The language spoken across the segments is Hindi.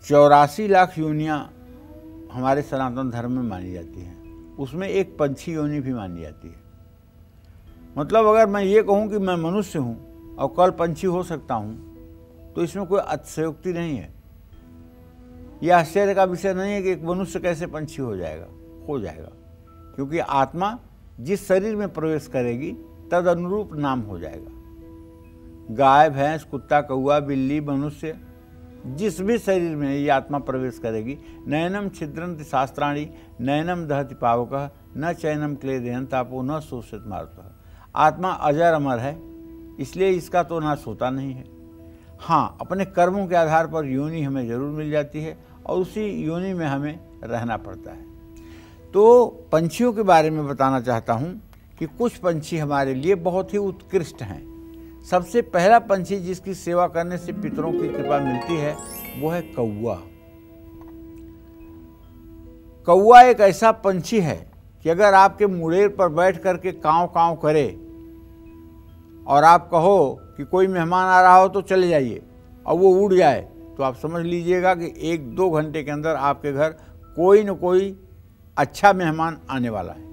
84 लाख योनियाँ हमारे सनातन धर्म में मानी जाती हैं, उसमें एक पंछी योनि भी मानी जाती है। मतलब अगर मैं ये कहूँ कि मैं मनुष्य हूँ और कल पंछी हो सकता हूँ, तो इसमें कोई अतिशयोक्ति नहीं है। यह आश्चर्य का विषय नहीं है कि एक मनुष्य कैसे पंछी हो जाएगा, क्योंकि आत्मा जिस शरीर में प्रवेश करेगी तद अनुरूप नाम हो जाएगा। गाय, भैंस, कुत्ता, कौआ, बिल्ली, मनुष्य, जिस भी शरीर में ये आत्मा प्रवेश करेगी, नयनम छिद्रन्ति शास्त्राणि नयनम दहति पावकः न चैनम क्लेदयन् तापो न शोषित मारुतः। आत्मा अजर अमर है, इसलिए इसका तो नाश होता नहीं है। हाँ, अपने कर्मों के आधार पर योनि हमें जरूर मिल जाती है और उसी योनि में हमें रहना पड़ता है। तो पंछियों के बारे में बताना चाहता हूँ कि कुछ पंछी हमारे लिए बहुत ही उत्कृष्ट हैं। सबसे पहला पंछी जिसकी सेवा करने से पितरों की कृपा मिलती है वो है कौवा। कौवा एक ऐसा पंछी है कि अगर आपके मुड़ेर पर बैठ करके काँव काँव करे और आप कहो कि कोई मेहमान आ रहा हो तो चले जाइए और वो उड़ जाए, तो आप समझ लीजिएगा कि 1-2 घंटे के अंदर आपके घर कोई न कोई अच्छा मेहमान आने वाला है।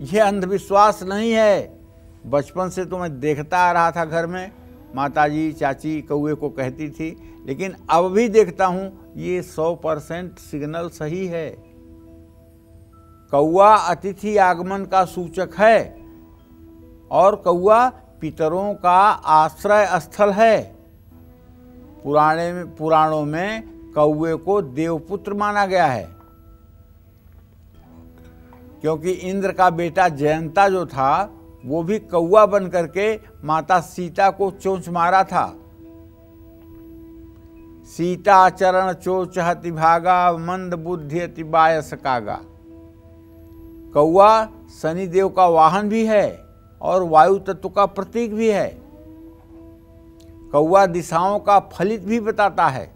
यह अंधविश्वास नहीं है। बचपन से तो मैं देखता आ रहा था, घर में माताजी चाची कौवे को कहती थी, लेकिन अब भी देखता हूं ये 100% सिग्नल सही है। कौवा अतिथि आगमन का सूचक है और कौवा पितरों का आश्रय स्थल है। पुराणों में कौवे को देवपुत्र माना गया है, क्योंकि इंद्र का बेटा जयंता जो था वो भी कौवा बन करके माता सीता को चोंच मारा था। सीता चरण चोच हति भागा मंद बुद्धि अति बायस कागा। कौवा शनिदेव का वाहन भी है और वायु तत्व का प्रतीक भी है। कौवा दिशाओं का फलित भी बताता है।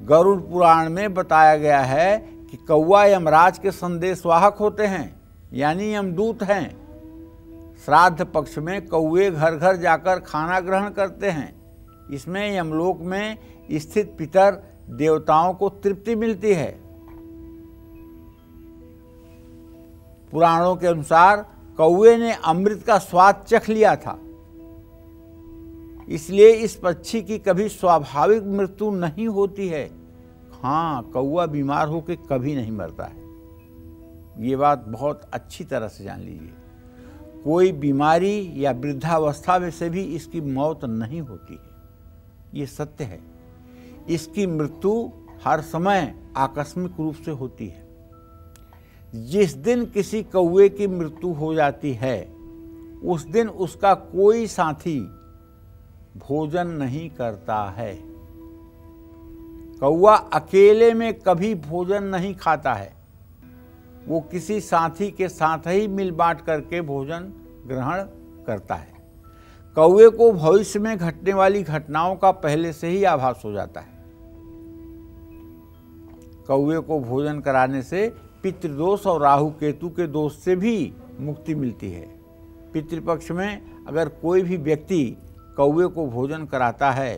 गरुड़ पुराण में बताया गया है कि कौवा यमराज के संदेशवाहक होते हैं, यानी यमदूत हैं। श्राद्ध पक्ष में कौवे घर घर जाकर खाना ग्रहण करते हैं। इसमें यमलोक में स्थित पितर देवताओं को तृप्ति मिलती है। पुराणों के अनुसार कौवे ने अमृत का स्वाद चख लिया था, इसलिए इस पक्षी की कभी स्वाभाविक मृत्यु नहीं होती है। हाँ, कौवा बीमार होकर कभी नहीं मरता है, ये बात बहुत अच्छी तरह से जान लीजिए। कोई बीमारी या वृद्धावस्था में से भी इसकी मौत नहीं होती है, ये सत्य है। इसकी मृत्यु हर समय आकस्मिक रूप से होती है। जिस दिन किसी कौवे की मृत्यु हो जाती है, उस दिन उसका कोई साथी भोजन नहीं करता है। कौवा अकेले में कभी भोजन नहीं खाता है, वो किसी साथी के साथ ही मिल बांट करके भोजन ग्रहण करता है। कौवे को भविष्य में घटने वाली घटनाओं का पहले से ही आभास हो जाता है। कौवे को भोजन कराने से पितृदोष और राहु केतु के दोष से भी मुक्ति मिलती है। पितृपक्ष में अगर कोई भी व्यक्ति कौवे को भोजन कराता है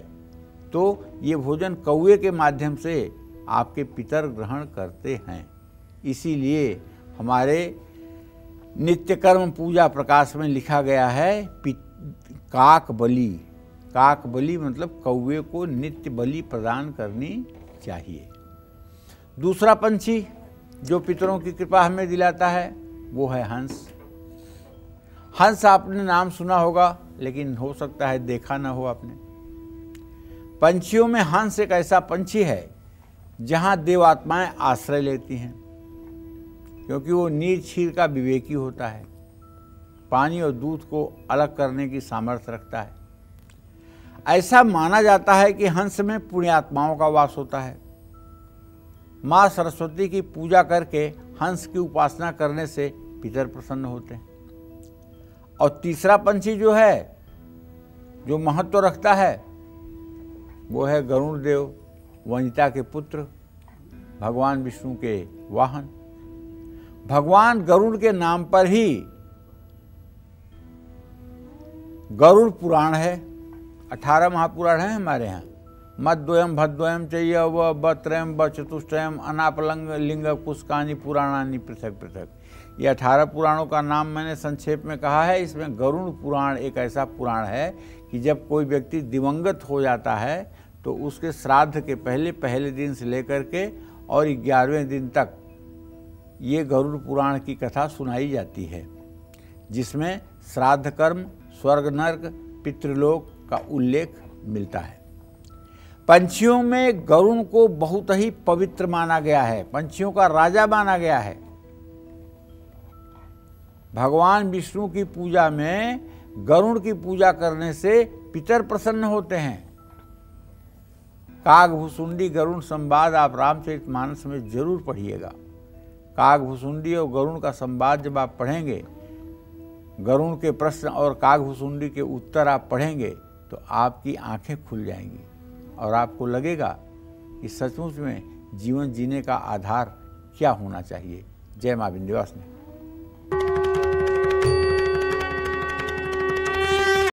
तो ये भोजन कौवे के माध्यम से आपके पितर ग्रहण करते हैं। इसीलिए हमारे नित्य कर्म पूजा प्रकाश में लिखा गया है काक बलि। काक बलि मतलब कौवे को नित्य बलि प्रदान करनी चाहिए। दूसरा पंछी जो पितरों की कृपा हमें दिलाता है वो है हंस। हंस आपने नाम सुना होगा, लेकिन हो सकता है देखा ना हो आपने। पंछियों में हंस एक ऐसा पंछी है जहां देवात्माएं आश्रय लेती हैं, क्योंकि वो नीर क्षीर का विवेकी होता है, पानी और दूध को अलग करने की सामर्थ्य रखता है। ऐसा माना जाता है कि हंस में पुण्यात्माओं का वास होता है। माँ सरस्वती की पूजा करके हंस की उपासना करने से पितर प्रसन्न होते हैं। और तीसरा पंछी जो है, जो महत्व रखता है, वो है गरुड़ देव, वनिता के पुत्र, भगवान विष्णु के वाहन। भगवान गरुड़ के नाम पर ही गरुड़ पुराण है। 18 महापुराण हैं हमारे यहाँ, मद्वयम भद्वयम चैय व बत्रयम व चतुष्टयम अनापलंग लिंग पुष्कानि पुराणानि पृथक पृथक। ये 18 पुराणों का नाम मैंने संक्षेप में कहा है। इसमें गरुड़ पुराण एक ऐसा पुराण है कि जब कोई व्यक्ति दिवंगत हो जाता है तो उसके श्राद्ध के पहले दिन से लेकर के और 11वें दिन तक ये गरुड़ पुराण की कथा सुनाई जाती है, जिसमें श्राद्ध कर्म, स्वर्ग नर्क, पितृलोक का उल्लेख मिलता है। पंछियों में गरुड़ को बहुत ही पवित्र माना गया है, पंछियों का राजा माना गया है। भगवान विष्णु की पूजा में गरुड़ की पूजा करने से पितर प्रसन्न होते हैं। कागभुसुंडी गरुड़ संवाद आप रामचरितमानस में जरूर पढ़िएगा। कागभुसुंडी और गरुड़ का संवाद जब आप पढ़ेंगे, गरुड़ के प्रश्न और कागभुसुंडी के उत्तर आप पढ़ेंगे तो आपकी आंखें खुल जाएंगी और आपको लगेगा कि सचमुच में जीवन जीने का आधार क्या होना चाहिए। जय मां विंध्यवासिनी।